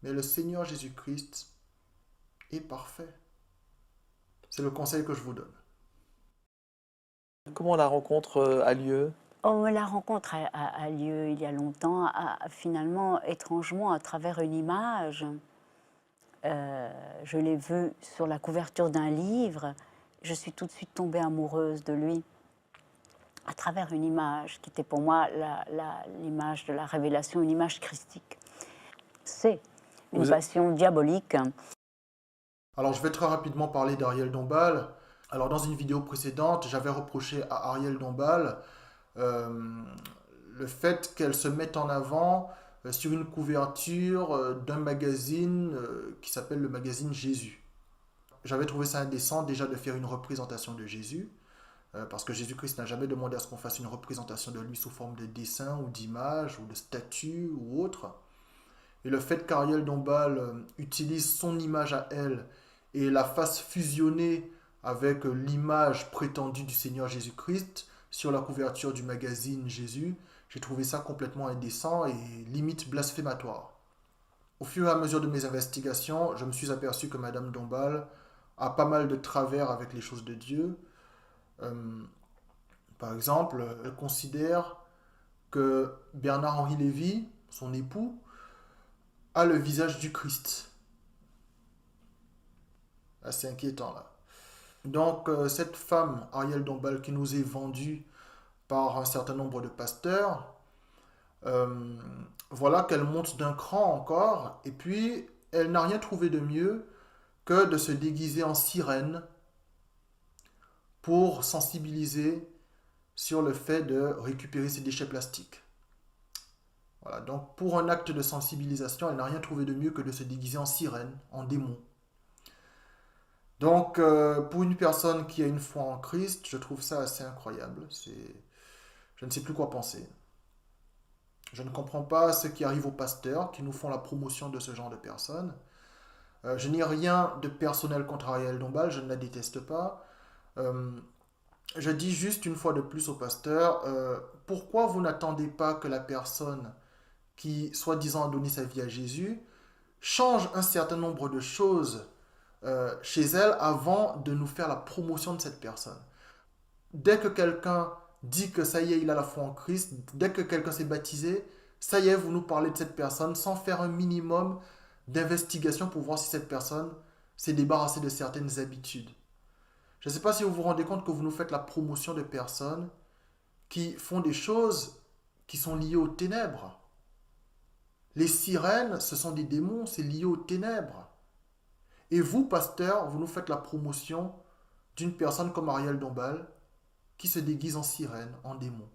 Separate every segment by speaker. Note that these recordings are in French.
Speaker 1: Mais le Seigneur Jésus-Christ est parfait. C'est le conseil que je vous donne.
Speaker 2: Comment la rencontre a lieu?
Speaker 3: Oh, la rencontre a lieu il y a longtemps, finalement, étrangement, à travers une image. Je l'ai vu sur la couverture d'un livre. Je suis tout de suite tombée amoureuse de lui à travers une image qui était pour moi l'image de la révélation, une image christique. C'est une
Speaker 1: Vous êtes-
Speaker 3: passion diabolique.
Speaker 1: Alors, je vais très rapidement parler d'Ariel Dombal. Alors, dans une vidéo précédente, j'avais reproché à Ariel Dombal euh, le fait qu'elle se mette en avant sur une couverture d'un magazine qui s'appelle le magazine Jésus. J'avais trouvé ça indécent déjà de faire une représentation de Jésus, parce que Jésus-Christ n'a jamais demandé à ce qu'on fasse une représentation de lui sous forme de dessin ou d'image ou de statue ou autre. Et le fait qu'Ariel Dombal utilise son image à elle et la fasse fusionner avec l'image prétendue du Seigneur Jésus-Christ sur la couverture du magazine Jésus, j'ai trouvé ça complètement indécent et limite blasphématoire. Au fur et à mesure de mes investigations, je me suis aperçu que Madame Dombal a pas mal de travers avec les choses de Dieu. Euh, Par exemple, elle considère que Bernard-Henri Lévy, son époux, a le visage du Christ. Assez inquiétant là. Donc cette femme, Ariel Dombal, qui nous est vendue par un certain nombre de pasteurs, euh, voilà qu'elle monte d'un cran encore, et puis elle n'a rien trouvé de mieux que de se déguiser en sirène pour sensibiliser sur le fait de récupérer ses déchets plastiques. Voilà, donc pour un acte de sensibilisation, elle n'a rien trouvé de mieux que de se déguiser en sirène, en démon. Donc pour une personne qui a une foi en Christ, je trouve ça assez incroyable. Je ne sais plus quoi penser. Je ne comprends pas ce qui arrive aux pasteurs qui nous font la promotion de ce genre de personnes. Je n'ai rien de personnel contre Ariel Dombal, je ne la déteste pas. Euh, je dis juste une fois de plus aux pasteurs, pourquoi vous n'attendez pas que la personne qui, soi-disant, a donné sa vie à Jésus, change un certain nombre de choses chez elle avant de nous faire la promotion de cette personne. Dès que quelqu'un dit que ça y est, il a la foi en Christ, dès que quelqu'un s'est baptisé, ça y est, vous nous parlez de cette personne sans faire un minimum d'investigation pour voir si cette personne s'est débarrassée de certaines habitudes. Je ne sais pas si vous vous rendez compte que vous nous faites la promotion de personnes qui font des choses qui sont liées aux ténèbres. Les sirènes, ce sont des démons, c'est lié aux ténèbres. Et vous, pasteur, vous nous faites la promotion d'une personne comme Ariel Dombal qui se déguise en sirène, en démon.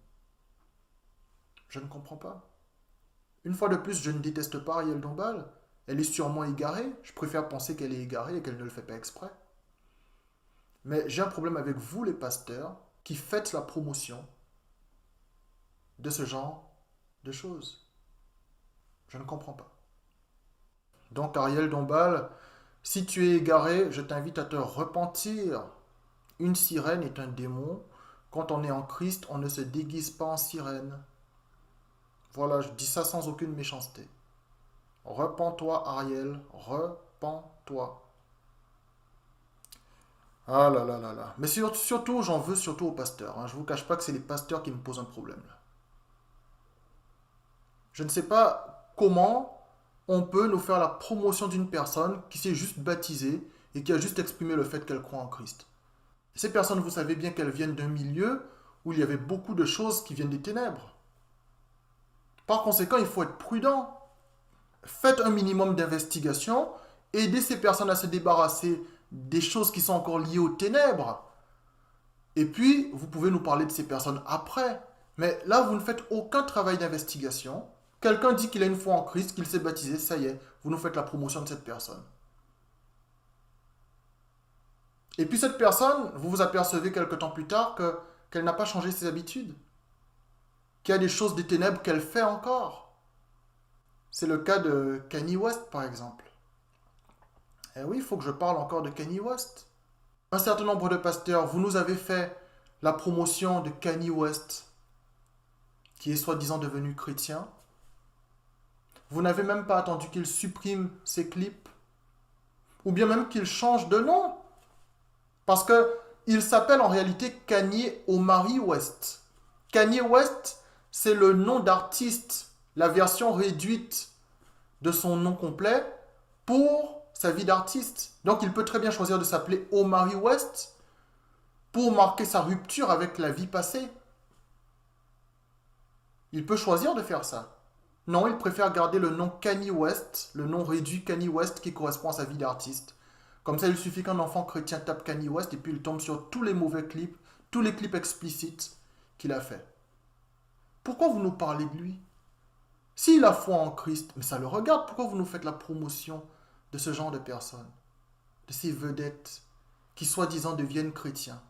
Speaker 1: Je ne comprends pas. Une fois de plus, je ne déteste pas Ariel Dombal. Elle est sûrement égarée. Je préfère penser qu'elle est égarée et qu'elle ne le fait pas exprès. Mais j'ai un problème avec vous, les pasteurs, qui faites la promotion de ce genre de choses. Je ne comprends pas. Donc, Ariel Dombal, si tu es égaré, je t'invite à te repentir. Une sirène est un démon. Quand on est en Christ, on ne se déguise pas en sirène. Voilà, je dis ça sans aucune méchanceté. Repens-toi, Ariel, repens-toi. Ah là là là là. Mais surtout, j'en veux surtout aux pasteurs. Je ne vous cache pas que c'est les pasteurs qui me posent un problème là. Je ne sais pas comment on peut nous faire la promotion d'une personne qui s'est juste baptisée et qui a juste exprimé le fait qu'elle croit en Christ. Ces personnes, vous savez bien qu'elles viennent d'un milieu où il y avait beaucoup de choses qui viennent des ténèbres. Par conséquent, il faut être prudent. Faites un minimum d'investigation, aidez ces personnes à se débarrasser des choses qui sont encore liées aux ténèbres. Et puis, vous pouvez nous parler de ces personnes après. Mais là, vous ne faites aucun travail d'investigation. Quelqu'un dit qu'il a une foi en Christ, qu'il s'est baptisé, ça y est, vous nous faites la promotion de cette personne. Et puis cette personne, vous vous apercevez quelque temps plus tard qu'elle n'a pas changé ses habitudes, qu'il y a des choses des ténèbres qu'elle fait encore. C'est le cas de Kanye West, par exemple. Eh oui, il faut que je parle encore de Kanye West. Un certain nombre de pasteurs, vous nous avez fait la promotion de Kanye West, qui est soi-disant devenu chrétien. Vous n'avez même pas attendu qu'il supprime ses clips, ou bien même qu'il change de nom. Parce que il s'appelle en réalité Kanye Omari West. Kanye West, c'est le nom d'artiste, la version réduite de son nom complet pour sa vie d'artiste. Donc il peut très bien choisir de s'appeler Omari West pour marquer sa rupture avec la vie passée. Il peut choisir de faire ça. Non, il préfère garder le nom Kanye West, le nom réduit Kanye West qui correspond à sa vie d'artiste. Comme ça, il suffit qu'un enfant chrétien tape Kanye West et puis il tombe sur tous les mauvais clips, tous les clips explicites qu'il a fait. Pourquoi vous nous parlez de lui? S'il a foi en Christ, mais ça le regarde, pourquoi vous nous faites la promotion de ce genre de personnes, de ces vedettes qui soi-disant deviennent chrétiens?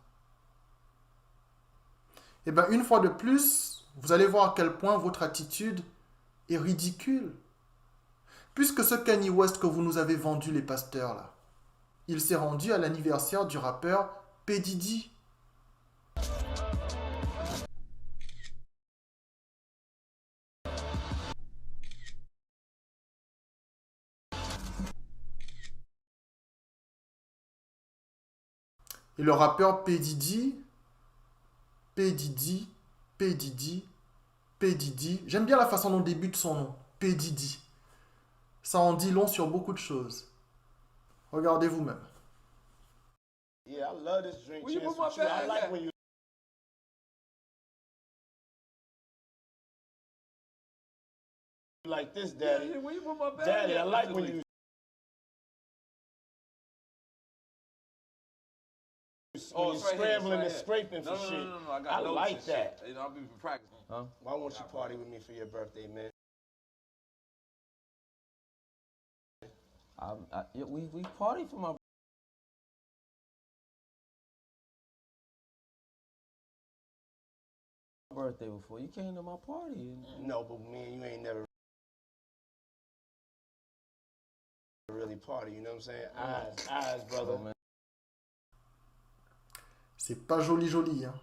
Speaker 1: Eh bien, une fois de plus, vous allez voir à quel point votre attitude est ridicule. Puisque ce Kanye West que vous nous avez vendu, les pasteurs, là, il s'est rendu à l'anniversaire du rappeur P. Diddy. Et le rappeur P. Diddy, P. Diddy, P. Diddy, P. Diddy, j'aime bien la façon dont débute son nom, P. Diddy. Ça en dit long sur beaucoup de choses. Regardez vous-même.
Speaker 4: Yeah, I love this drink.
Speaker 5: Will you
Speaker 4: Chance
Speaker 5: put my
Speaker 4: with you. I
Speaker 5: bag
Speaker 4: like
Speaker 5: back?
Speaker 4: when you like this, Daddy.
Speaker 5: Yeah, will you put my bag
Speaker 4: Daddy, I
Speaker 5: back?
Speaker 4: like when you
Speaker 5: Oh,
Speaker 4: when
Speaker 5: it's
Speaker 4: you're
Speaker 5: right here,
Speaker 4: scrambling
Speaker 5: it's
Speaker 4: and
Speaker 5: right
Speaker 4: scraping
Speaker 5: here.
Speaker 4: for shit.
Speaker 5: No, I got
Speaker 4: I
Speaker 5: notes
Speaker 4: like
Speaker 5: and shit.
Speaker 4: that.
Speaker 5: You know, I'll be practicing.
Speaker 2: Huh?
Speaker 4: Why won't you party with me for your birthday, man?
Speaker 2: Yeah, we party for my birthday before. You came to my party.
Speaker 4: No, but me and you ain't never really party, you know what I'm saying? Eyes, brother.
Speaker 2: Oh, man.
Speaker 1: C'est pas joli joli, hein.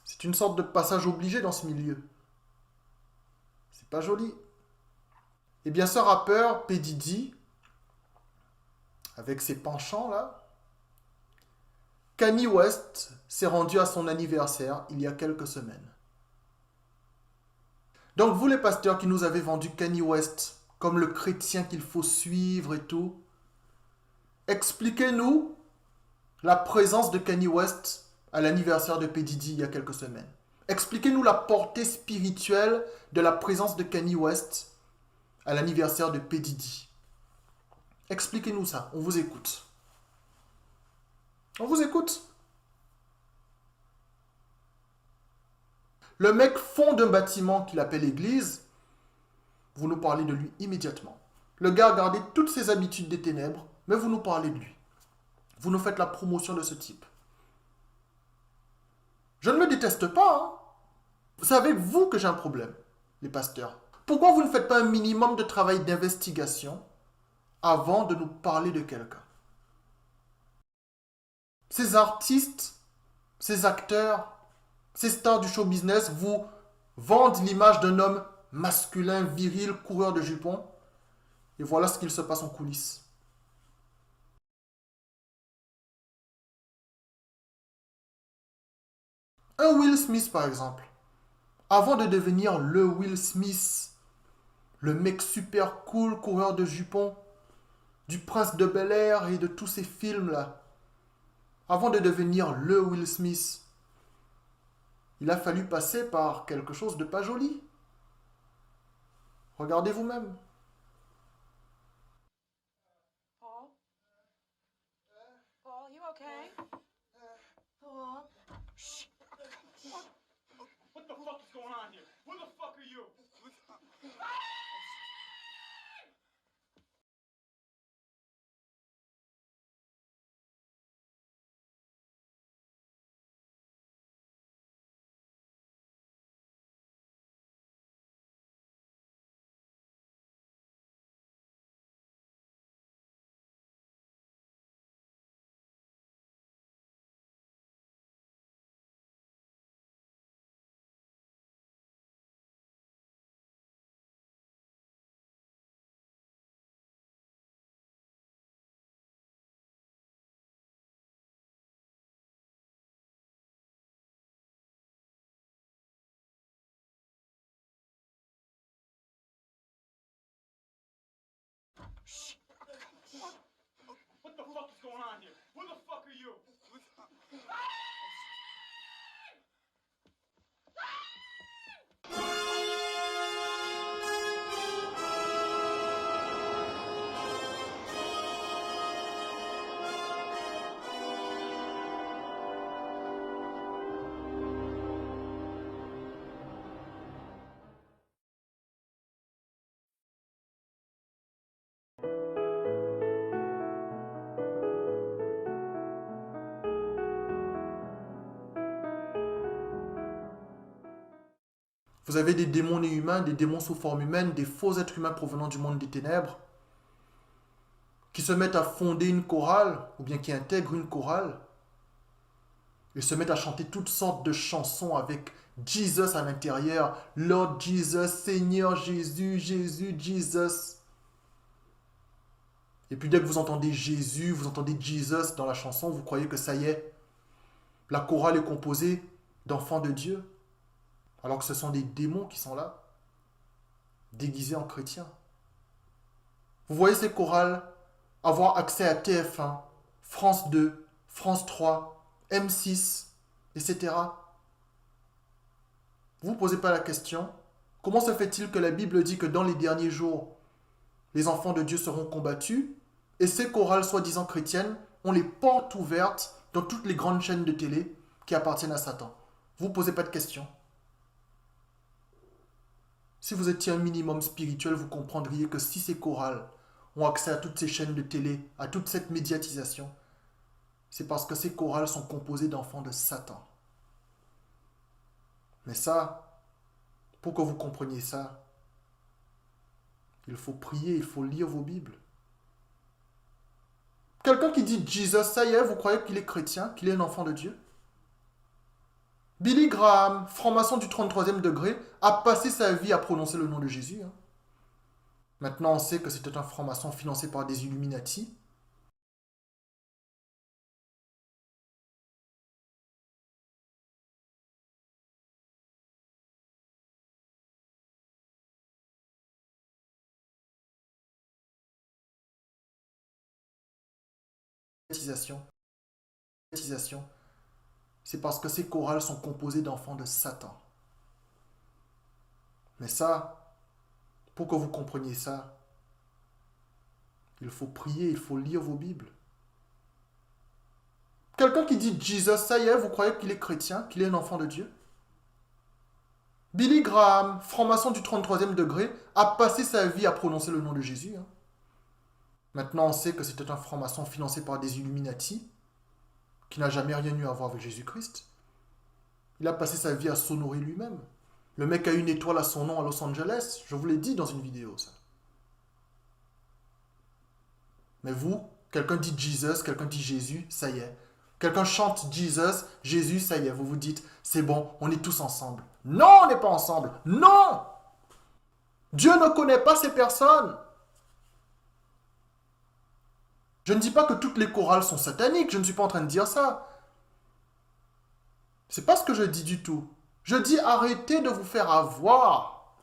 Speaker 1: C'est une sorte de passage obligé dans ce milieu. C'est pas joli. Eh bien, ce rappeur, P. Diddy, avec ses penchants là, Kanye West s'est rendu à son anniversaire il y a quelques semaines. Donc vous les pasteurs qui nous avez vendu Kanye West comme le chrétien qu'il faut suivre et tout, expliquez-nous la présence de Kanye West à l'anniversaire de P. Diddy il y a quelques semaines. Expliquez-nous la portée spirituelle de la présence de Kanye West à l'anniversaire de P. Diddy. Expliquez-nous ça, on vous écoute. On vous écoute. Le mec fonde un bâtiment qu'il appelle église, vous nous parlez de lui immédiatement. Le gars a gardé toutes ses habitudes des ténèbres, mais vous nous parlez de lui. Vous nous faites la promotion de ce type. Je ne le déteste pas, hein. C'est avec vous que j'ai un problème, les pasteurs. Pourquoi vous ne faites pas un minimum de travail d'investigation avant de nous parler de quelqu'un? Ces artistes, ces acteurs, ces stars du show business vous vendent l'image d'un homme masculin, viril, coureur de jupons. Et voilà ce qu'il se passe en coulisses. Un Will Smith, par exemple, avant de devenir le Will Smith, le mec super cool, coureur de jupons, du Prince de Bel-Air et de tous ces films-là, avant de devenir le Will Smith, il a fallu passer par quelque chose de pas joli. Regardez vous-même.
Speaker 6: Paul? Paul, you okay? Paul?
Speaker 7: What the fuck is going on here? Who the fuck are you? What the fuck is going on here? Who the fuck are you?
Speaker 1: Vous avez des démons nés humains, des démons sous forme humaine, des faux êtres humains provenant du monde des ténèbres, qui se mettent à fonder une chorale, ou bien qui intègrent une chorale, et se mettent à chanter toutes sortes de chansons avec Jesus à l'intérieur, Lord Jesus, Seigneur Jésus, Jésus, Jesus. Et puis dès que vous entendez Jésus, vous entendez Jesus dans la chanson, vous croyez que ça y est, la chorale est composée d'enfants de Dieu, alors que ce sont des démons qui sont là, déguisés en chrétiens. Vous voyez ces chorales avoir accès à TF1, France 2, France 3, M6, etc. Vous ne posez pas la question, comment se fait-il que la Bible dit que dans les derniers jours, les enfants de Dieu seront combattus, et ces chorales soi-disant chrétiennes ont les portes ouvertes dans toutes les grandes chaînes de télé qui appartiennent à Satan? Vous ne posez pas de questions. Si vous étiez un minimum spirituel, vous comprendriez que si ces chorales ont accès à toutes ces chaînes de télé, à toute cette médiatisation, c'est parce que ces chorales sont composées d'enfants de Satan. Mais ça, pour que vous compreniez ça, il faut prier, il faut lire vos Bibles. Quelqu'un qui dit Jesus, ça y est, vous croyez qu'il est chrétien, qu'il est un enfant de Dieu? Billy Graham, franc-maçon du 33e degré, a passé sa vie à prononcer le nom de Jésus. Maintenant, on sait que c'était un franc-maçon financé par des Illuminati. C'est parce que ces chorales sont composées d'enfants de Satan. Mais ça, pour que vous compreniez ça, il faut prier, il faut lire vos Bibles. Quelqu'un qui dit Jesus, ça y est, vous croyez qu'il est chrétien, qu'il est un enfant de Dieu? Billy Graham, franc-maçon du 33e degré, a passé sa vie à prononcer le nom de Jésus. Maintenant, on sait que c'était un franc-maçon financé par des Illuminati, qui n'a jamais rien eu à voir avec Jésus-Christ. Il a passé sa vie à s'honorer lui-même. Le mec a une étoile à son nom à Los Angeles. Je vous l'ai dit dans une vidéo, ça. Mais vous, quelqu'un dit Jesus, quelqu'un dit Jésus, ça y est. Quelqu'un chante Jesus, Jésus, ça y est. Vous vous dites, c'est bon, on est tous ensemble. Non, on n'est pas ensemble. Non! Dieu ne connaît pas ces personnes. Je ne dis pas que toutes les chorales sont sataniques, je ne suis pas en train de dire ça. C'est pas ce que je dis du tout. Je dis arrêtez de vous faire avoir.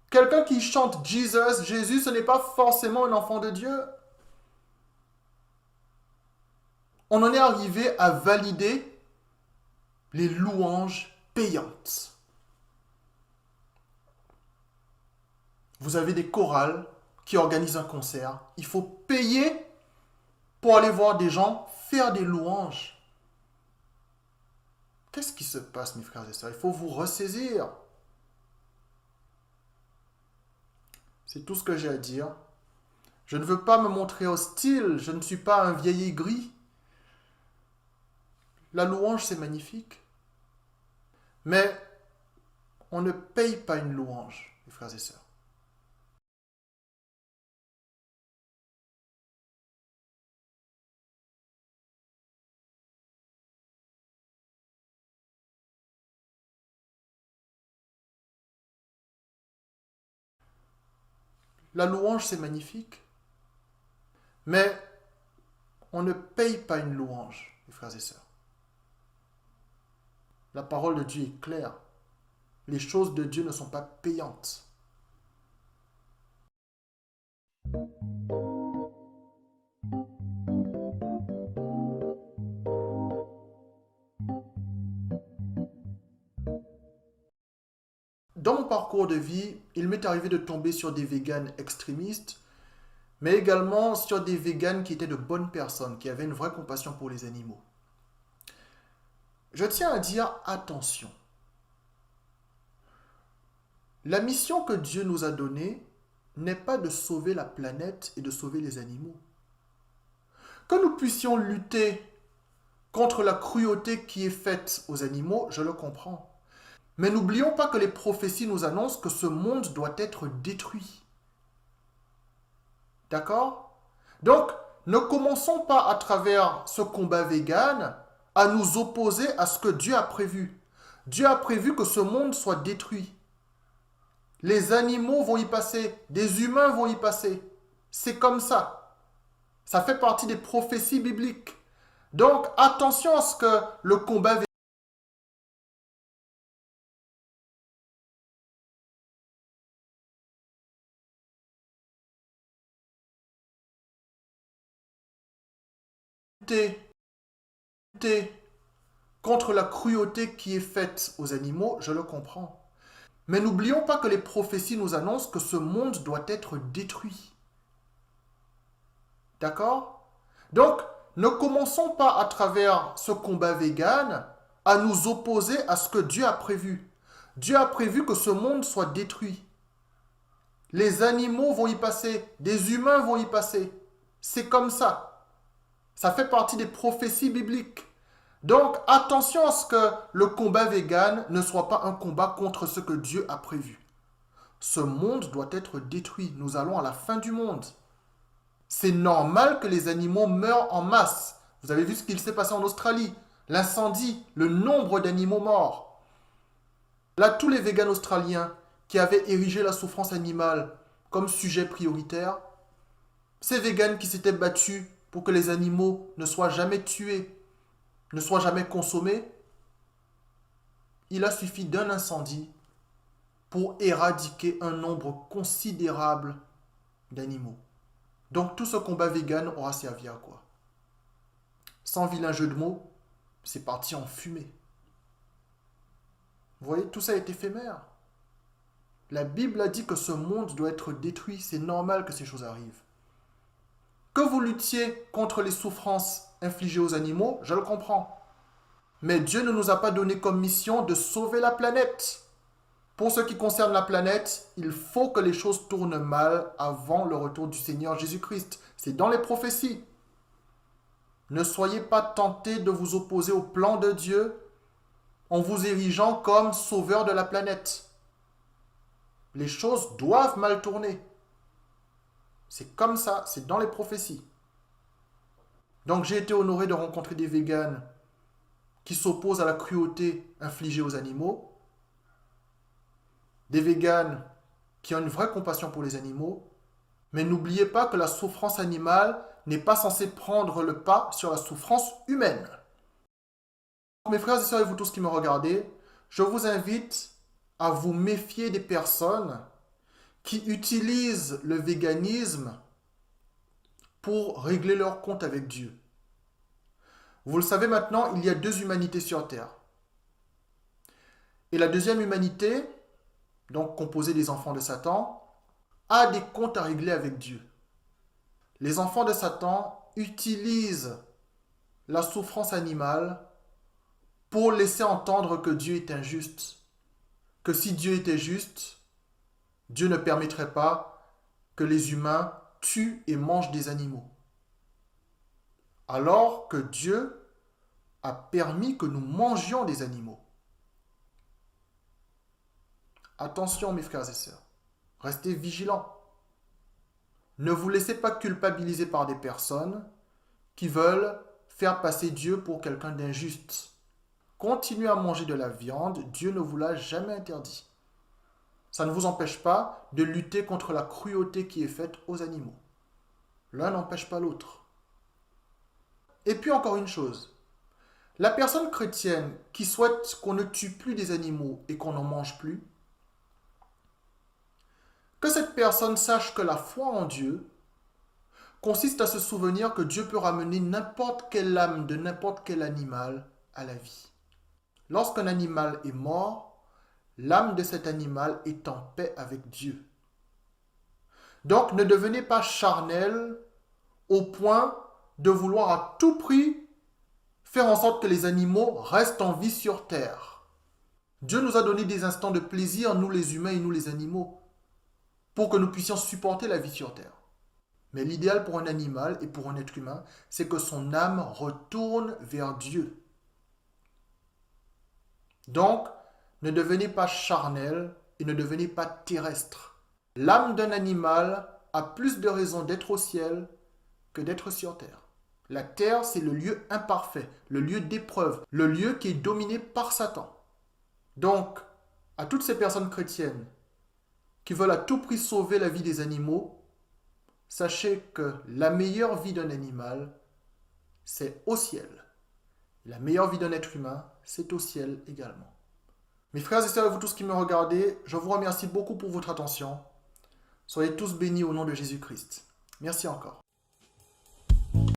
Speaker 1: Quelqu'un qui chante Jesus, Jésus, ce n'est pas forcément un enfant de Dieu. On en est arrivé à valider les louanges payantes. Vous avez des chorales qui organisent un concert. Il faut payer pour aller voir des gens faire des louanges. Qu'est-ce qui se passe, mes frères et sœurs? Il faut vous ressaisir. C'est tout ce que j'ai à dire. Je ne veux pas me montrer hostile. Je ne suis pas un vieil aigri. La louange, c'est magnifique. Mais on ne paye pas une louange, mes frères et sœurs. La louange, c'est magnifique. Mais on ne paye pas une louange, mes frères et sœurs. La parole de Dieu est claire. Les choses de Dieu ne sont pas payantes. Dans mon parcours de vie, il m'est arrivé de tomber sur des véganes extrémistes, mais également sur des véganes qui étaient de bonnes personnes, qui avaient une vraie compassion pour les animaux. Je tiens à dire attention. La mission que Dieu nous a donnée n'est pas de sauver la planète et de sauver les animaux. Que nous puissions lutter contre la cruauté qui est faite aux animaux, je le comprends. Mais n'oublions pas que les prophéties nous annoncent que ce monde doit être détruit. D'accord? Donc, ne commençons pas à travers ce combat vegan à nous opposer à ce que Dieu a prévu. Dieu a prévu que ce monde soit détruit. Les animaux vont y passer, des humains vont y passer. C'est comme ça. Ça fait partie des prophéties bibliques. Donc, attention à ce que le combat lutter contre la cruauté qui est faite aux animaux, je le comprends. Mais n'oublions pas que les prophéties nous annoncent que ce monde doit être détruit. D'accord? Donc, ne commençons pas à travers ce combat vegan à nous opposer à ce que Dieu a prévu. Dieu a prévu que ce monde soit détruit. Les animaux vont y passer, des humains vont y passer. C'est comme ça. Ça fait partie des prophéties bibliques. Donc, attention à ce que le combat vegan ne soit pas un combat contre ce que Dieu a prévu. Ce monde doit être détruit. Nous allons à la fin du monde. C'est normal que les animaux meurent en masse. Vous avez vu ce qu'il s'est passé en Australie. L'incendie, le nombre d'animaux morts. Là, tous les végans australiens qui avaient érigé la souffrance animale comme sujet prioritaire, ces végans qui s'étaient battus pour que les animaux ne soient jamais tués, ne soient jamais consommés, il a suffi d'un incendie pour éradiquer un nombre considérable d'animaux. Donc tout ce combat vegan aura servi à quoi? Sans vilain jeu de mots, c'est parti en fumée. Vous voyez, tout ça est éphémère. La Bible a dit que ce monde doit être détruit. C'est normal que ces choses arrivent. Que vous luttiez contre les souffrances infligées aux animaux, je le comprends. Mais Dieu ne nous a pas donné comme mission de sauver la planète. Pour ce qui concerne la planète, il faut que les choses tournent mal avant le retour du Seigneur Jésus-Christ. C'est dans les prophéties. Ne soyez pas tentés de vous opposer au plan de Dieu en vous érigeant comme sauveur de la planète. Les choses doivent mal tourner. C'est comme ça, c'est dans les prophéties. Donc j'ai été honoré de rencontrer des véganes qui s'opposent à la cruauté infligée aux animaux, des véganes qui ont une vraie compassion pour les animaux, mais n'oubliez pas que la souffrance animale n'est pas censée prendre le pas sur la souffrance humaine. Mes frères et sœurs et vous tous qui me regardez, je vous invite à vous méfier des personnes qui utilisent le véganisme pour régler leur compte avec Dieu. Vous le savez maintenant, il y a deux humanités sur Terre. Et la deuxième humanité, donc composée des enfants de Satan, a des comptes à régler avec Dieu. Les enfants de Satan utilisent la souffrance animale pour laisser entendre que Dieu est injuste, que si Dieu était juste, Dieu ne permettrait pas que les humains tuent et mangent des animaux. Alors que Dieu a permis que nous mangions des animaux. Attention mes frères et sœurs, restez vigilants. Ne vous laissez pas culpabiliser par des personnes qui veulent faire passer Dieu pour quelqu'un d'injuste. Continuez à manger de la viande, Dieu ne vous l'a jamais interdit. Ça ne vous empêche pas de lutter contre la cruauté qui est faite aux animaux. L'un n'empêche pas l'autre. Et puis encore une chose, la personne chrétienne qui souhaite qu'on ne tue plus des animaux et qu'on n'en mange plus, que cette personne sache que la foi en Dieu consiste à se souvenir que Dieu peut ramener n'importe quelle âme de n'importe quel animal à la vie. Lorsqu'un animal est mort, l'âme de cet animal est en paix avec Dieu. Donc, ne devenez pas charnel au point de vouloir à tout prix faire en sorte que les animaux restent en vie sur terre. Dieu nous a donné des instants de plaisir, nous les humains et nous les animaux, pour que nous puissions supporter la vie sur terre. Mais l'idéal pour un animal et pour un être humain, c'est que son âme retourne vers Dieu. Donc, ne devenez pas charnel et ne devenez pas terrestre. L'âme d'un animal a plus de raisons d'être au ciel que d'être sur terre. La terre, c'est le lieu imparfait, le lieu d'épreuve, le lieu qui est dominé par Satan. Donc, à toutes ces personnes chrétiennes qui veulent à tout prix sauver la vie des animaux, sachez que la meilleure vie d'un animal, c'est au ciel. La meilleure vie d'un être humain, c'est au ciel également. Mes frères et sœurs et vous tous qui me regardez, je vous remercie beaucoup pour votre attention. Soyez tous bénis au nom de Jésus-Christ. Merci encore.